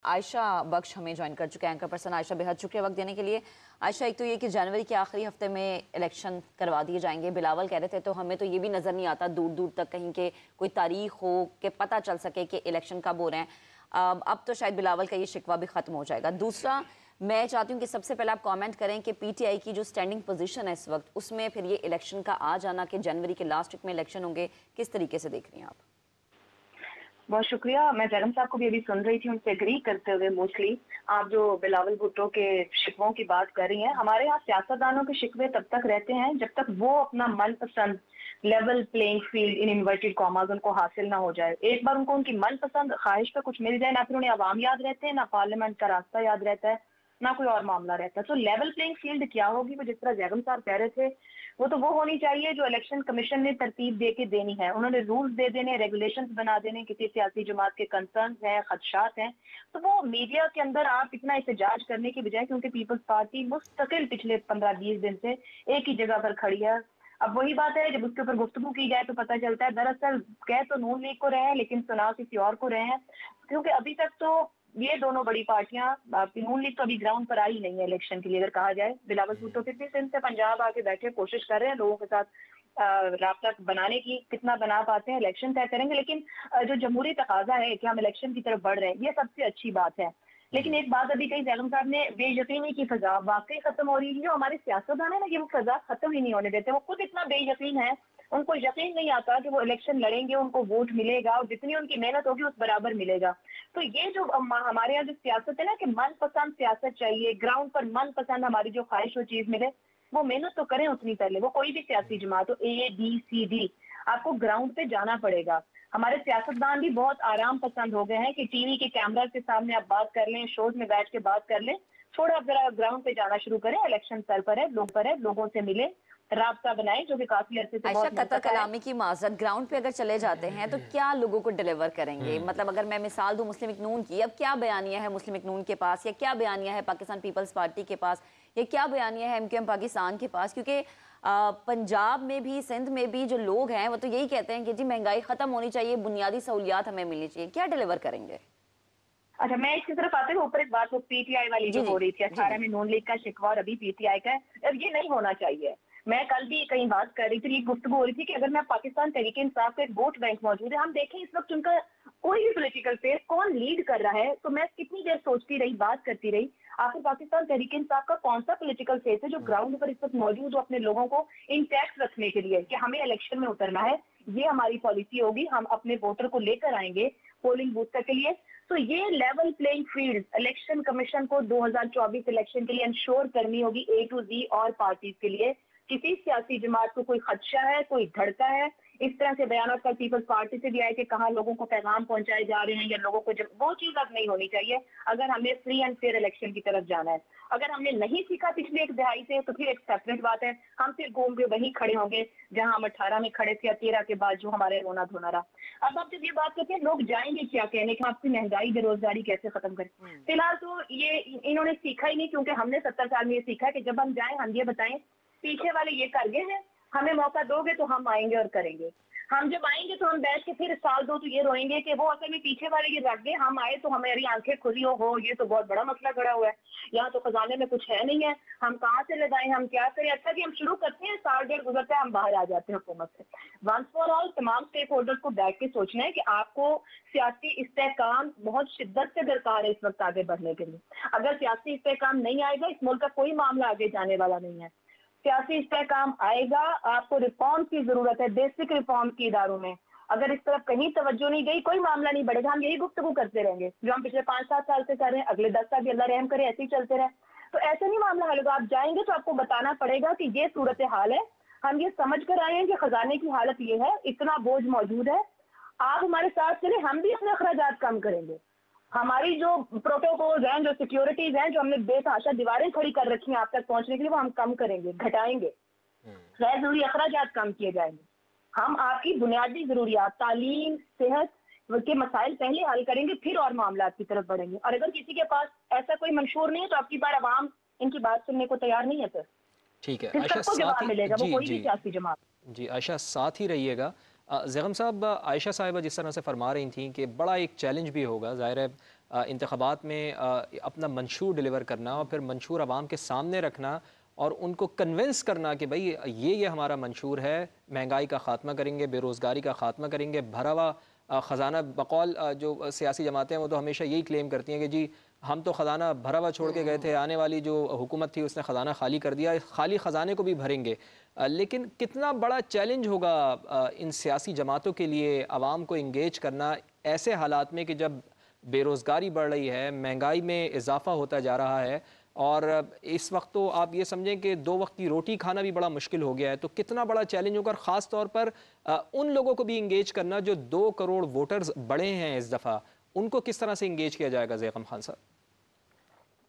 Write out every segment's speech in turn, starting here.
عائشہ بخش ہمیں جوائن کر چکے ہیں، اینکر پرسن عائشہ، بہت شکریہ وقت دینے کے لیے۔ عائشہ، ایک تو یہ کہ جنوری کے آخری ہفتے میں الیکشن کروا دیے جائیں گے، بلاول کہہ رہے تھے، تو ہمیں تو یہ بھی نظر نہیں آتا دور دور تک کہیں کہ کوئی تاریخ ہو کہ پتہ چل سکے کہ الیکشن کب ہو رہے ہیں۔ اب تو شاید بلاول کا یہ شکوہ بھی ختم ہو جائے گا۔ دوسرا، میں چاہتی ہوں کہ سب سے پہلے آپ کامنٹ کریں کہ پی ٹی آئی کی جو سٹینڈنگ پوزیشن ہے اس وقت، اس میں پھر یہ الیکشن کا آ جانا کہ جنوری کے لاسٹ ویک میں الیکشن ہوں گے، کس طریقے سے دیکھ رہی ہیں آپ؟ بہت شکریہ۔ میں زیرم صاحب کو بھی ابھی سن رہی تھی، ان سے اگری کرتے ہوئے موسٹلی آپ جو بلاول بھٹو کے شکووں کی بات کر رہی ہیں، ہمارے یہاں سیاستدانوں کے شکوے تب تک رہتے ہیں جب تک وہ اپنا من پسند لیول پلینگ فیلڈ ان انورٹڈ کاماز ان کو حاصل نہ ہو جائے۔ ایک بار ان کو ان کی من پسند خواہش پہ کچھ مل جائے، نہ پھر انہیں عوام یاد رہتے ہیں، نہ پارلیمنٹ کا راستہ یاد رہتا ہے، نہ کوئی اور معاملہ رہتا ہے۔ تو لیول پلینگ فیلڈ کیا ہوگی، وہ جس طرح زیرم صاحب کہہ رہے تھے، وہ تو وہ ہونی چاہیے جو الیکشن کمیشن نے ترتیب دے کے دینی ہے۔ انہوں نے رولز دے دینے، ریگولیشنز بنا دینے، کسی سیاسی جماعت کے کنسرنز ہیں، خدشات ہیں، تو وہ میڈیا کے اندر آپ اتنا احتجاج کرنے کی بجائے، کیونکہ پیپلز پارٹی مستقل پچھلے 15-20 دن سے ایک ہی جگہ پر کھڑی ہے۔ اب وہی بات ہے، جب اس کے اوپر گفتگو کی جائے تو پتہ چلتا ہے دراصل کہہ تو نون لیگ کو رہے ہیں لیکن سنا کسی اور کو رہے ہیں، کیونکہ ابھی تک تو یہ دونوں بڑی پارٹیاں، نون لیگ تو ابھی گراؤنڈ پر آئی نہیں ہے الیکشن کے لیے اگر کہا جائے۔ بلاول بھٹو کتنی دن سے پنجاب آ کے بیٹھے کوشش کر رہے ہیں لوگوں کے ساتھ رابطہ بنانے کی، کتنا بنا پاتے ہیں الیکشن طے کریں گے، لیکن جو جمہوری تقاضا ہے کہ ہم الیکشن کی طرف بڑھ رہے ہیں، یہ سب سے اچھی بات ہے۔ لیکن ایک بات ابھی کہی زیرم صاحب نے، بے یقینی کی فضا واقعی ختم ہو رہی ہے۔ جو ہمارے سیاستدان ہیں نا، یہ وہ فضا ختم ہی نہیں ہونے دیتے، وہ خود اتنا بے یقین ہے، ان کو یقین نہیں آتا کہ وہ الیکشن لڑیں گے، ان کو ووٹ ملے گا، اور جتنی ان کی محنت ہوگی اس برابر ملے گا۔ تو یہ جو ہمارے یہاں جو سیاست ہے نا کہ من پسند سیاست چاہیے، گراؤنڈ پر من پسند ہماری جو خواہش وہ چیز ملے، وہ محنت تو کریں اتنی پہلے۔ وہ کوئی بھی سیاسی جماعت ہو، اے بی سی ڈی، آپ کو گراؤنڈ پہ جانا پڑے گا۔ ہمارے سیاستدان بھی بہت آرام پسند ہو گئے ہیں کہ ٹی وی کے کیمرہ کے سامنے آپ بات کر لیں، شوز میں بیٹھ کے بات کر لیں، تھوڑا ذرا گراؤنڈ پہ جانا شروع کریں، الیکشن سر پر ہے، لوگوں سے ملے، رابطہ بنائیں، جو کہ کافی عرصے سے عائشہ، بہت قطع منقطع ہے۔ کلامی کی معذرت، گراؤنڈ پہ اگر چلے جاتے ہیں تو کیا لوگوں کو ڈیلیور کریں گے؟ مطلب اگر میں مثال دوں مسلم اکنون کی، اب کیا بیانیہ ہے مسلم اکنون کے پاس، یا کیا بیانیہ ہے پاکستان پیپلز پارٹی کے پاس، یا کیا بیانیہ ہے ایم کیو ایم پاکستان کے پاس؟ کیونکہ پنجاب میں بھی، سندھ میں بھی جو لوگ ہیں وہ تو یہی کہتے ہیں کہ جی مہنگائی ختم ہونی چاہیے، بنیادی سہولیات ہمیں ملنی چاہیے، کیا ڈیلیور کریں گے؟ اچھا، میں اس کی طرف آتے ہوئے اوپر ایک بات وہ پی ٹی آئی والی جو جی جی ہو رہی تھی، جی 18 میں نون لیگ کا شکوہ اور ابھی پی ٹی آئی کا ہے، اب یہ نہیں ہونا چاہیے۔ میں کل بھی کہیں بات کر رہی تھی، یہ گفتگو ہو رہی تھی کہ اگر میں پاکستان تحریک انصاف کا ایک ووٹ بینک موجود ہے، ہم دیکھیں اس وقت ان کا کوئی بھی پولیٹیکل فیس کون لیڈ کر رہا ہے، تو میں کتنی دیر سوچتی رہی، بات کرتی رہی، آخر پاکستان تحریک انصاف کا کون سا پولیٹیکل فیس ہے جو گراؤنڈ پر اس وقت موجود ہو اپنے لوگوں کو انٹیکٹ رکھنے کے لیے کہ ہمیں الیکشن میں اترنا ہے، یہ ہماری پالیسی ہوگی، ہم اپنے ووٹر کو لے کر آئیں گے پولنگ بوتھ تک کے لیے۔ تو یہ level playing field election commission کو 2024 الیکشن کے لیے انشور کرنی ہوگی، اے ٹو زی اور پارٹیز کے لیے۔ کسی سیاسی جماعت کو کوئی خدشہ ہے، کوئی دھڑکا ہے، اس طرح سے بیانات کل پیپلز پارٹی سے بھی آئے کہ کہاں لوگوں کو پیغام پہنچائے جا رہے ہیں یا لوگوں کو وہ چیز اب نہیں ہونی چاہیے اگر ہمیں فری اینڈ فیئر الیکشن کی طرف جانا ہے۔ اگر ہم نے نہیں سیکھا پچھلی ایک دہائی سے تو پھر ایک سیپریٹ بات ہے، ہم پھر گھوم کے وہیں کھڑے ہوں گے جہاں ہم 18 میں کھڑے تھے یا 13 کے بعد جو ہمارے رونا دھونا رہا۔ اب آپ جب یہ بات کرتے ہیں لوگ جائیں گے کیا کہنے کہ آپ کی مہنگائی بے روزگاری کیسے ختم کریں، فی الحال تو یہ انہوں نے سیکھا ہی نہیں، کیونکہ ہم نے 70 سال میں یہ سیکھا ہے کہ جب ہم جائیں ہم یہ بتائیں پیچھے والے یہ کر گئے ہیں، ہمیں موقع دو گے تو ہم آئیں گے اور کریں گے۔ ہم جب آئیں گے تو ہم بیٹھ کے پھر سال دو تو یہ روئیں گے کہ وہ اصل میں پیچھے والے یہ رکھ گئے، ہم آئے تو ہماری آنکھیں کھلی ہو یہ تو بہت بڑا مسئلہ کھڑا ہوا ہے، یہاں تو خزانے میں کچھ ہے نہیں ہے، ہم کہاں سے لگائیں، ہم کیا کریں۔ اچھا کہ ہم شروع کرتے ہیں، سال ڈیڑھ گزرتا ہے، ہم باہر آ جاتے ہیں حکومت سے۔ ونس فار آل تمام اسٹیک ہولڈرز کو بیٹھ کے سوچنا ہے کہ آپ کو سیاسی استحکام بہت شدت سے درکار ہے اس وقت آگے بڑھنے کے لیے۔ اگر سیاسی استحکام نہیں آئے گا اس ملک کا کوئی معاملہ آگے جانے والا نہیں ہے۔ سیاسی استحکام آئے گا، آپ کو ریفارم کی ضرورت ہے، بیسک ریفارم کی اداروں میں۔ اگر اس طرف کہیں توجہ نہیں گئی کوئی معاملہ نہیں بڑھے گا، ہم یہی گفتگو کرتے رہیں گے جو ہم پچھلے 5-7 سال سے کر رہے ہیں، اگلے 10 سال بھی اللہ رحم کرے ایسے ہی چلتے رہے، تو ایسے نہیں معاملہ حل ہوگا۔ آپ جائیں گے تو آپ کو بتانا پڑے گا کہ یہ صورتحال ہے، ہم یہ سمجھ کر آئے ہیں کہ خزانے کی حالت یہ ہے، اتنا بوجھ موجود ہے، آپ ہمارے ساتھ چلیں، ہم بھی اپنے اخراجات کم کریں گے۔ ہماری جو پروٹوکولز ہیں، جو سیکیورٹیز ہیں، جو ہم نے بے تحاشا دیواریں کھڑی کر رکھی ہیں آپ تک پہنچنے کے لیے، وہ ہم کم کریں گے، گھٹائیں گے، غیر ضروری اخراجات کم کیے جائیں گے۔ ہم آپ کی بنیادی ضروریات، تعلیم، صحت کے مسائل پہلے حل کریں گے، پھر اور معاملات کی طرف بڑھیں گے۔ اور اگر کسی کے پاس ایسا کوئی منشور نہیں ہے تو آپ کی بار عوام ان کی بات سننے کو تیار نہیں ہے، ٹھیک ہے پھر عائشہ، سب کو ساتھ جواب ہی ملے گا، وہ جی کوئی بھی جی سیاسی جماعت۔ جی عائشہ ساتھ ہی رہیے گا۔ زغم صاحب، عائشہ صاحبہ جس طرح سے فرما رہی تھیں کہ بڑا ایک چیلنج بھی ہوگا، ظاہر ہے इंतखाबात में अपना मंशूर डिलीवर करना और फिर मंशूर आवाम के सामने रखना और उनको कन्विंस करना कि भाई ये हमारा मंशूर है, महंगाई का ख़ात्मा करेंगे, बेरोज़गारी का ख़ात्मा करेंगे, भरा हुआ ख़जाना। बकौल जो सियासी जमातें हैं वो तो हमेशा यही क्लेम करती हैं कि जी हम तो ख़जाना भरा हुआ छोड़ के गए थे, आने वाली जो हुकूमत थी उसने ख़जाना खाली कर दिया, खाली ख़जाने को भी भरेंगे। लेकिन कितना बड़ा चैलेंज होगा इन सियासी जमातों के लिए आवाम को इंगेज करना ऐसे हालात में कि जब बेरोज़गारी बढ़ रही है, महंगाई में इजाफा होता जा रहा है और इस वक्त तो आप ये समझें कि 2 वक्त की रोटी खाना भी बड़ा मुश्किल हो गया है। तो कितना बड़ा चैलेंज होगा, और ख़ास तौर पर उन लोगों को भी इंगेज करना जो 2 करोड़ वोटर्स बढ़े हैं इस दफ़ा, उनको किस तरह से इंगेज किया जाएगा ज़ैकम खान साहब?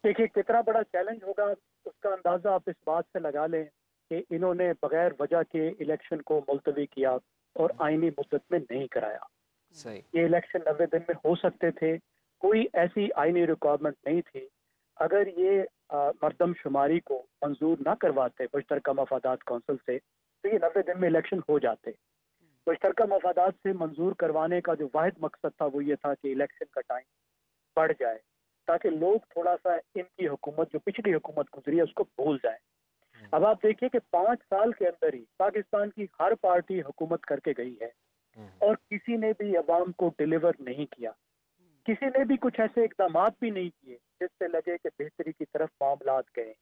देखिए कितना बड़ा चैलेंज होगा उसका अंदाजा आप इस बात से लगा लें कि इन्होंने बगैर वजह के इलेक्शन को मुलतवी किया और आईनी मुद्दत में नहीं कराया। सही। ये इलेक्शन 90 दिन में हो सकते थे, कोई ऐसी आईनी रिक्वायरमेंट नहीं थी। अगर ये मरदमशुमारी को मंजूर ना करवाते मुश्तरका मफादात कौंसिल से तो ये 90 दिन में इलेक्शन हो जाते। मुश्तरका मफादात से मंजूर करवाने का जो वाहिद मकसद था वो ये था कि इलेक्शन का टाइम बढ़ जाए ताकि लोग थोड़ा सा इनकी हुकूमत जो पिछली हुकूमत गुजरी है उसको भूल जाए। अब आप देखिए कि 5 साल के अंदर ही पाकिस्तान की हर पार्टी हुकूमत करके गई है और किसी ने भी अवाम को डिलीवर नहीं किया, किसी ने भी कुछ ऐसे इकदाम भी नहीं किए जिससे लगे कि बेहतरी की तरफ मामलात गए।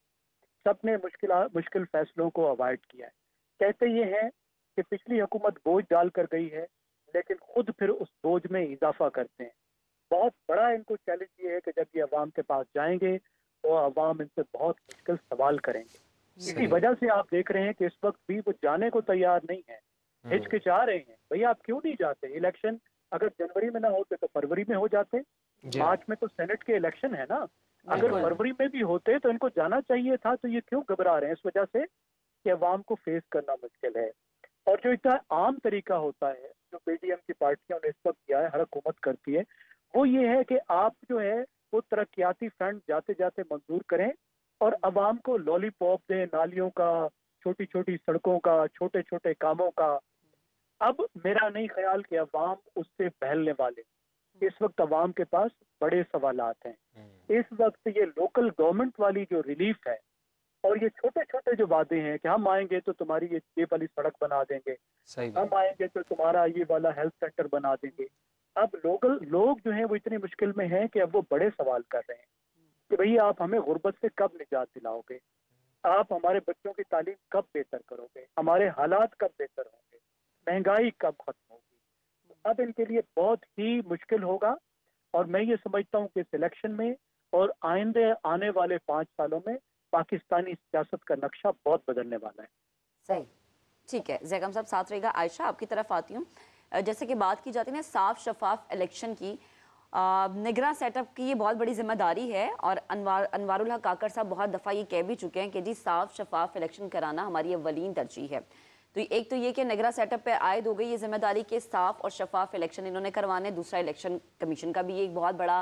सबने मुश्किल फैसलों को अवॉइड किया है। कहते ये हैं कि पिछली हुकूमत बोझ डाल कर गई है लेकिन खुद फिर उस बोझ में इजाफा करते हैं। बहुत बड़ा इनको चैलेंज ये है कि जब ये अवाम के पास जाएंगे तो अवाम इनसे बहुत मुश्किल सवाल करेंगे। इसी वजह से आप देख रहे हैं कि इस वक्त भी वो जाने को तैयार नहीं है, हिचकिचा रहे हैं। भैया आप क्यों नहीं जाते? इलेक्शन अगर जनवरी में ना होते तो फरवरी में हो जाते, मार्च में तो सेनेट के इलेक्शन है ना। अगर फरवरी में भी होते तो इनको जाना चाहिए था। तो ये क्यों घबरा रहे हैं? इस वजह से कि अवाम को फेस करना मुश्किल है। और जो इतना आम तरीका होता है जो पीडीएम की पार्टियों ने इस वक्त किया है, हर हुकूमत करती है, वो ये है कि आप जो है वो तरक्याती फंड जाते जाते मंजूर करें और अवाम को लॉलीपॉप दें, नालियों का, छोटी छोटी सड़कों का, छोटे छोटे कामों का। अब मेरा नहीं ख्याल कि अवाम उससे बहलने वाले। इस वक्त अवाम के पास बड़े सवालात हैं। इस वक्त ये लोकल गवर्नमेंट वाली जो रिलीफ है और ये छोटे छोटे जो वादे हैं कि हम आएंगे तो तुम्हारी ये वाली सड़क बना देंगे, हम आएंगे तो तुम्हारा ये वाला हेल्थ सेंटर बना देंगे। अब लोग जो हैं वो इतनी मुश्किल में हैं कि अब वो बड़े सवाल कर रहे हैं कि भैया आप हमें गुर्बत से कब निजात दिलाओगे, आप हमारे बच्चों की तालीम कब बेहतर करोगे, हमारे हालात कब बेहतर होंगे, महंगाई कब खत्म होगी। अब इनके लिए बहुत ही मुश्किल होगा और मैं ये समझता हूँ कि इस इलेक्शन में और आइंदे आने वाले 5 सालों में पाकिस्तानी सियासत का नक्शा बहुत बदलने वाला है। सही, ठीक है ज़ैकम साहब, साथ रहेगा। आयशा आपकी तरफ आती हूँ। जैसे कि बात की जाती है ना साफ शफाफ इलेक्शन की, निगरान सेटअप की ये बहुत बड़ी जिम्मेदारी है और अनवारुल हक काकर साहब बहुत दफ़ा ये कह भी चुके हैं कि जी साफ शफाफ इलेक्शन कराना हमारी अव्वलीन तरजीह है। तो एक तो ये कि निगरान सेटअप पे आयद हो गई ये जिम्मेदारी के साफ और शफाफ इलेक्शन इन्होंने करवाने। दूसरा, इलेक्शन कमीशन का भी एक बहुत बड़ा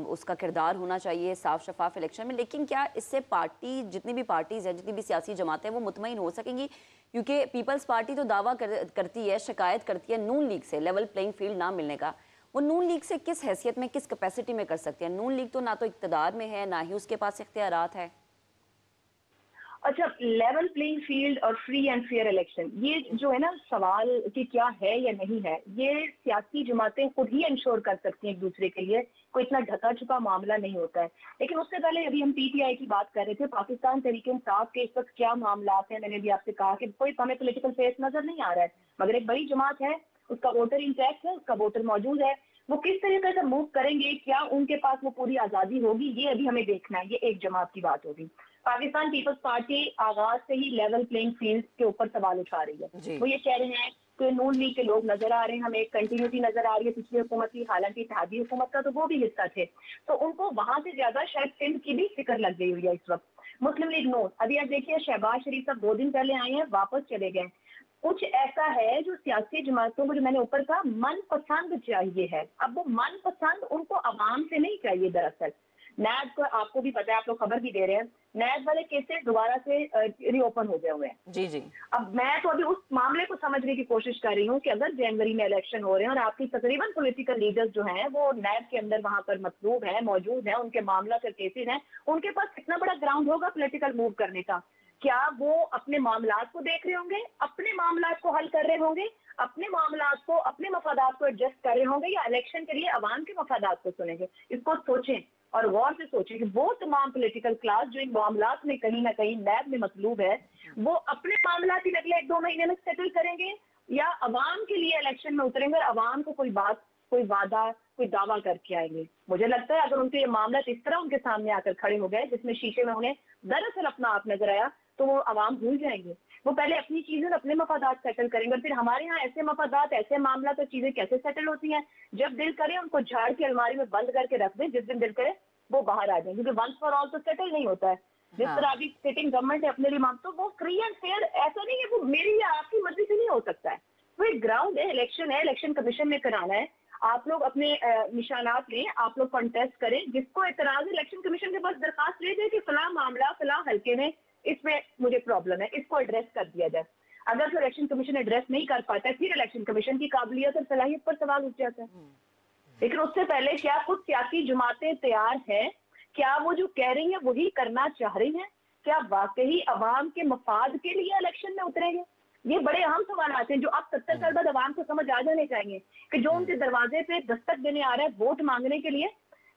उसका किरदार होना चाहिए साफ शफाफ इलेक्शन में। लेकिन क्या इससे पार्टी, जितनी भी पार्टीज़ हैं, जितनी भी सियासी जमातें हैं, वो मुतमईन हो सकेंगी? क्योंकि पीपल्स पार्टी तो दावा करती है, शिकायत करती है नून लीग से लेवल प्लेइंग फील्ड ना मिलने का। वो नून लीग से किस हैसियत में, किस कैपेसिटी में कर सकते हैं? नून लीग तो ना तो इक़्तिदार में है, ना ही उसके पास इख्तियारात है। अच्छा, लेवल प्लेइंग फील्ड और फ्री एंड फेयर इलेक्शन, ये जो है ना सवाल कि क्या है या नहीं है, ये सियासी जमातें खुद ही इंश्योर कर सकती हैं एक दूसरे के लिए। कोई इतना ढका छुपा मामला नहीं होता है। लेकिन उससे पहले अभी हम पीटीआई की बात कर रहे थे, पाकिस्तान तहरीक इंसाफ के इस वक्त क्या मामला हैं। मैंने भी आपसे कहा कि कोई हमें पोलिटिकल फेस नजर नहीं आ रहा है, मगर एक बड़ी जमात है, उसका वोटर इंटैक्ट है, उसका वोटर मौजूद है। वो किस तरीके से मूव करेंगे, क्या उनके पास वो पूरी आजादी होगी, ये अभी हमें देखना है। ये एक जमात की बात होगी। पाकिस्तान पीपल्स पार्टी आगाज से ही लेवल प्लेइंग फील्ड के ऊपर सवाल उठा रही है। वो ये कह रहे हैं कि नून लीग के लोग नजर आ रहे हैं, हमें एक कंटिन्यूटी नजर आ रही है पिछली हुकूमत की, हालांकि इत्तेहादी हुकूमत का तो वो भी हिस्सा थे, तो उनको वहां से ज्यादा शायद सिंध की भी फिक्र लग गई हुई है इस वक्त। मुस्लिम लीग नोट, अभी आप देखिए शहबाज शरीफ साहब 2 दिन पहले आए हैं, वापस चले गए। कुछ ऐसा है जो सियासी जमातों को, जो मैंने ऊपर कहा, मन पसंद चाहिए है। अब वो मन पसंद उनको आवाम से नहीं चाहिए दरअसल। नैब को आपको भी पता है, आप लोग खबर भी दे रहे हैं, नैब वाले केसेस दोबारा से रीओपन हो गए हुए हैं। जी जी। अब मैं तो अभी उस मामले को समझने की कोशिश कर रही हूँ कि अगर जनवरी में इलेक्शन हो रहे हैं और आपकी तकरीबन पॉलिटिकल लीडर्स जो हैं वो नैब के अंदर वहां पर मतलूब हैं, मौजूद हैं, उनके मामला के केसेस हैं, उनके पास कितना बड़ा ग्राउंड होगा पॉलिटिकल मूव करने का? क्या वो अपने मामलात को देख रहे होंगे, अपने मामलात को हल कर रहे होंगे, अपने मामलात को, अपने मफादात को एडजस्ट कर रहे होंगे, या इलेक्शन के लिए अवाम के मफादात को सुनेंगे? इसको सोचें और गौर से सोचें कि वो तमाम पॉलिटिकल क्लास जो इन मामलात में कहीं ना कहीं नैब में मतलूब है, वो अपने मामलात ही अगले 1-2 महीने में सेटल करेंगे या अवाम के लिए इलेक्शन में उतरेंगे और अवाम को कोई बात, कोई वादा, कोई दावा करके आएंगे? मुझे लगता है अगर उनके ये मामला इस तरह उनके सामने आकर खड़े हो गए जिसमें शीशे में उन्हें दरअसल अपना आप नजर आया, तो वो अवाम भूल जाएंगे। वो पहले अपनी चीजें, अपने मफादात सेटल करेंगे, और फिर हमारे यहाँ ऐसे मफादात, ऐसे मामला तो चीजें कैसे सेटल होती हैं? जब दिल करे उनको झाड़ के अलमारी में बंद करके रख दें, जिस दिन दिल करे वो बाहर आ जाए, क्योंकि वंस फॉर ऑल तो सेटल नहीं होता है। जिस तरह अभी सिटिंग गवर्नमेंट है अपने लिए मांग, तो वो फ्री एंड फेयर ऐसा नहीं है वो मेरी या आपकी मर्जी से नहीं हो सकता है। वो एक ग्राउंड है, इलेक्शन कमीशन ने कराना है, आप लोग अपने निशानात लें, आप लोग कॉन्टेस्ट करें, जिसको एतराज इलेक्शन कमीशन के पास दरखास्त ले जाए कि फला मामला फला हल्के में इसमें मुझे प्रॉब्लम है, इसको एड्रेस कर दिया जाए। अगर जो इलेक्शन कमीशन एड्रेस नहीं कर पाता है, फिर इलेक्शन कमीशन की काबिलियत और सलाहियत पर सवाल उठ जाता है। लेकिन उससे पहले क्या कुछ सियासी जमातें तैयार हैं? क्या वो जो कह रही हैं वही करना चाह रही हैं? क्या वाकई अवाम के मफाद के लिए इलेक्शन में उतरेंगे? ये बड़े अहम सवाल आते हैं जो अब 70 साल बाद अवाम को समझ आ जाने चाहिए कि जो उनके दरवाजे पे दस्तक देने आ रहा है वोट मांगने के लिए,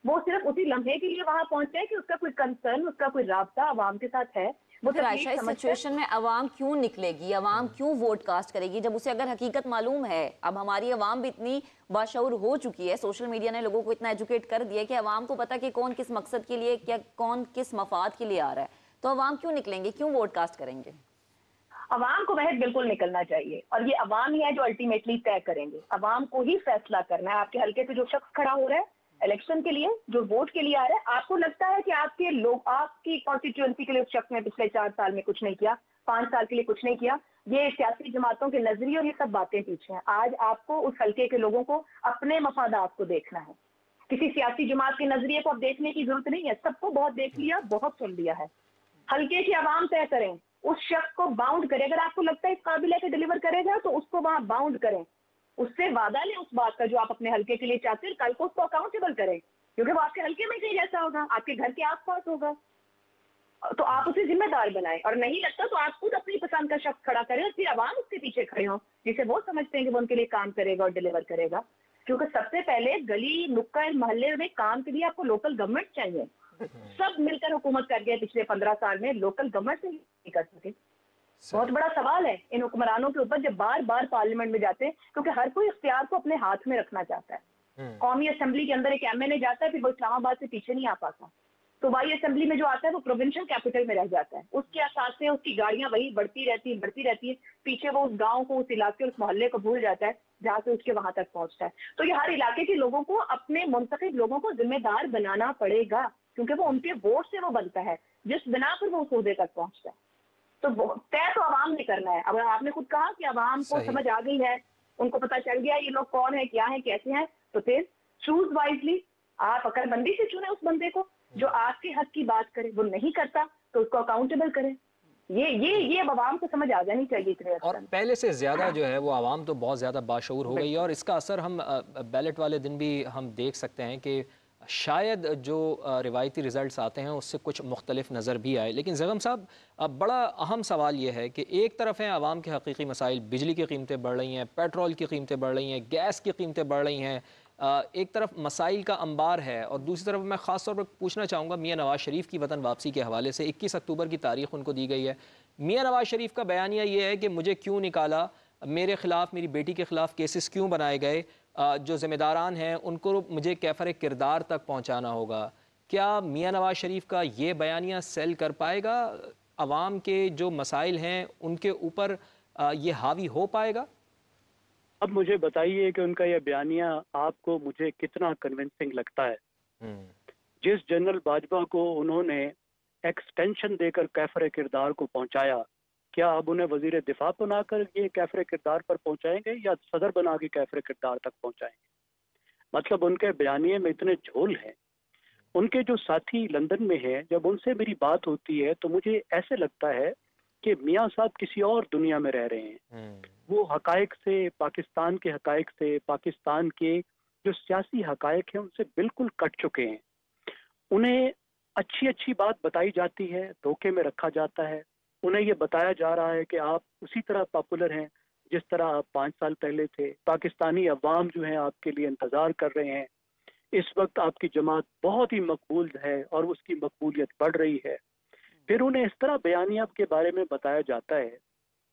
वो सिर्फ उसी लम्हे के लिए वहां पहुंचे है कि उसका कोई कंसर्न, उसका कोई राब्ता अवाम के साथ है। वो फिर आयशा, इस सिचुएशन में अवाम क्यों निकलेगी, अवाम क्यों वोट कास्ट करेगी जब उसे अगर हकीकत मालूम है? अब हमारी अवाम भी इतनी बाशऊर हो चुकी है, सोशल मीडिया ने लोगों को इतना एजुकेट कर दिया कि अवाम को पता कि कौन किस मकसद के लिए, क्या कौन किस मफाद के लिए आ रहा है, तो अवाम क्यों निकलेंगे, क्यों वोट कास्ट करेंगे? अवाम को वह बिल्कुल निकलना चाहिए, और ये अवाम ही है जो अल्टीमेटली तय करेंगे। अवाम को ही फैसला करना है। आपके हल्के पे जो शख्स खड़ा हो रहा है इलेक्शन के लिए, जो वोट के लिए आ रहा है, आपको लगता है कि आपके लोग, आपकी कॉन्स्टिट्यूएंसी के लिए उस शख्स ने पिछले 4 साल में कुछ नहीं किया, 5 साल के लिए कुछ नहीं किया? ये सियासी जमातों के नजरिए और ये सब बातें पीछे हैं। आज आपको उस हल्के के लोगों को अपने मफादात को देखना है। किसी सियासी जमात के नजरिए को अब देखने की जरूरत नहीं है, सबको बहुत देख लिया, बहुत सुन लिया है। हल्के की अवाम तय करें, उस शख्स को बाउंड करें। अगर आपको लगता है इस काबिल है कि डिलीवर करेगा, तो उसको वहां बाउंड करें, उससे वादा लें उस बात का जो आप अपने हल्के के लिए चाहते हैं, कल को उसको अकाउंटेबल करें, क्योंकि वो आपके हल्के में कहीं जैसा होगा, आपके घर के आसपास होगा, तो आप उसे जिम्मेदार बनाएं। और नहीं लगता तो आप खुद अपनी पसंद का शख्स खड़ा करें और फिर अवाम उसके पीछे खड़े हो, जिसे वो समझते हैं कि वो उनके लिए काम करेगा और डिलीवर करेगा। क्योंकि सबसे पहले गली नुक्कड़ मोहल्ले में काम के लिए आपको लोकल गवर्नमेंट चाहिए। सब मिलकर हुकूमत कर गए पिछले 15 साल में, लोकल गवर्नमेंट से नहीं कर सके। बहुत बड़ा सवाल है इन हुक्मरानों के ऊपर जब बार बार पार्लियामेंट में जाते हैं, क्योंकि हर कोई इख्तियार को अपने हाथ में रखना चाहता है। कौमी असेंबली के अंदर एक एमएनए जाता है, फिर वो इस्लामाबाद से पीछे नहीं आ पाता, तो वाई असेंबली में जो आता है वो प्रोविंशियल कैपिटल में रह जाता है। उसके आसास से उसकी गाड़ियां वही बढ़ती रहती है, पीछे वो उस गांव को, उस इलाके, उस मोहल्ले को भूल जाता है जहाँ से उसके वहां तक पहुंचता है। तो ये हर इलाके के लोगों को, अपने मुंतखब लोगों को जिम्मेदार बनाना पड़ेगा, क्योंकि वो उनके वोट से वो बनता है जिस बिना पर वो उस ओहदे तक पहुंचता है। तो तय तो आवाम ने करना है। अब आपने खुद कहा कि आवाम को समझ आ गई है, उनको पता चल गया ये लोग कौन है, क्या है, कैसे हैं, तो फिर चूज वाइजली, आप अकलमंदी से चुने उस बंदे को जो आपके हक की बात करे। वो नहीं करता तो उसको अकाउंटेबल करें। ये अब आवाम को समझ आ जानी चाहिए इतने। और पहले से ज़्यादा जो है वो आवाम तो बहुत ज़्यादा बाशऊर हो गई है, और इसका असर हम बैलेट वाले दिन भी हम देख सकते हैं कि शायद जो रिवायती रिज़ल्ट्स आते हैं उससे कुछ मुख्तलिफ नज़र भी आए। लेकिन ज़गम साहब, बड़ा अहम सवाल ये है कि एक तरफ हैं आवाम के हकीकी मसाइल, बिजली की कीमतें बढ़ रही हैं, पेट्रोल की कीमतें बढ़ रही हैं, गैस की कीमतें बढ़ रही हैं, एक तरफ मसाइल का अंबार है, और दूसरी तरफ मैं ख़ास तौर पर पूछना चाहूँगा मियाँ नवाज़ शरीफ की वतन वापसी के हवाले से। 21 अक्टूबर की तारीख़ उनको दी गई है। मियाँ नवाज़ शरीफ का बयानिया ये है कि मुझे क्यों निकाला, मेरे ख़िलाफ़, मेरी बेटी के ख़िलाफ़ केसेस क्यों बनाए गए, जो ज़िम्मेदारान हैं उनको मुझे कैफर किरदार तक पहुँचाना होगा। क्या मियाँ नवाज़ शरीफ का ये बयानिया सेल कर पाएगा, अवाम के जो मसाइल हैं उनके ऊपर ये हावी हो पाएगा? अब मुझे बताइए कि उनका यह बयानिया आपको, मुझे कितना कन्विंसिंग लगता है। जिस जनरल बाजवा को उन्होंने एक्सटेंशन देकर कैफर किरदार को पहुंचाया, क्या अब उन्हें वजीर दिफा बनाकर ये कैफर किरदार पर पहुंचाएंगे या सदर बना के कैफर किरदार तक पहुंचाएंगे? मतलब उनके बयानिए में इतने झोल हैं। उनके जो साथी लंदन में हैं, जब उनसे मेरी बात होती है तो मुझे ऐसे लगता है कि मियाँ साहब किसी और दुनिया में रह रहे हैं। वो हकायक से, पाकिस्तान के हकायक से, पाकिस्तान के जो सियासी हकायक हैं उनसे बिल्कुल कट चुके हैं। उन्हें अच्छी अच्छी बात बताई जाती है, धोखे में रखा जाता है। उन्हें ये बताया जा रहा है कि आप उसी तरह पॉपुलर हैं जिस तरह आप 5 साल पहले थे। पाकिस्तानी अवाम जो है आपके लिए इंतज़ार कर रहे हैं। इस वक्त आपकी जमात बहुत ही मकबूल है और उसकी मकबूलियत बढ़ रही है। फिर उन्हें इस तरह बयानिया के बारे में बताया जाता है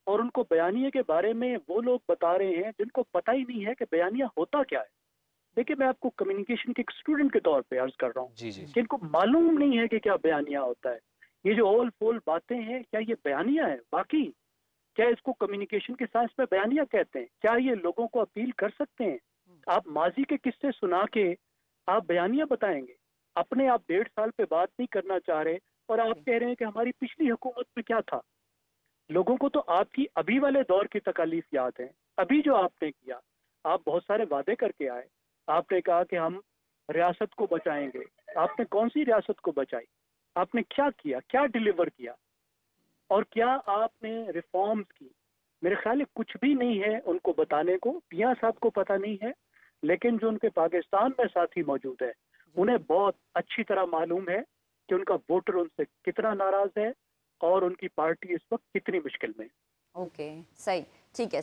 और उनको बयानिया के बारे में वो लोग बता रहे हैं जिनको पता ही नहीं है कि बयानिया होता क्या है। देखिए, मैं आपको कम्युनिकेशन के एक स्टूडेंट के तौर पे अर्ज कर रहा हूँ जी जी कि इनको मालूम नहीं है कि क्या बयानिया होता है। ये जो ओल फोल बातें हैं, क्या ये बयानिया है बाकी? क्या इसको कम्युनिकेशन के साइंस में बयानिया कहते हैं? क्या ये लोगों को अपील कर सकते हैं? आप माजी के किस्से सुना के आप बयानिया बताएंगे? अपने आप 1.5 साल पे बात नहीं करना चाह रहे और आप कह रहे हैं कि हमारी पिछली हुकूमत में क्या था। लोगों को तो आपकी अभी वाले दौर की तकालीफ याद है। अभी जो आपने किया, आप बहुत सारे वादे करके आए। आपने कहा कि हम रियासत को बचाएंगे। आपने कौन सी रियासत को बचाई? आपने क्या किया, क्या डिलीवर किया, और क्या आपने रिफॉर्म्स की? मेरे ख्याल है कुछ भी नहीं है उनको बताने को। मियां साहब को पता नहीं है, लेकिन जो उनके पाकिस्तान में साथी मौजूद है उन्हें बहुत अच्छी तरह मालूम है कि उनका वोटर उनसे कितना नाराज है और उनकी पार्टी इस वक्त कितनी मुश्किल में है। ओके, सही, ठीक है।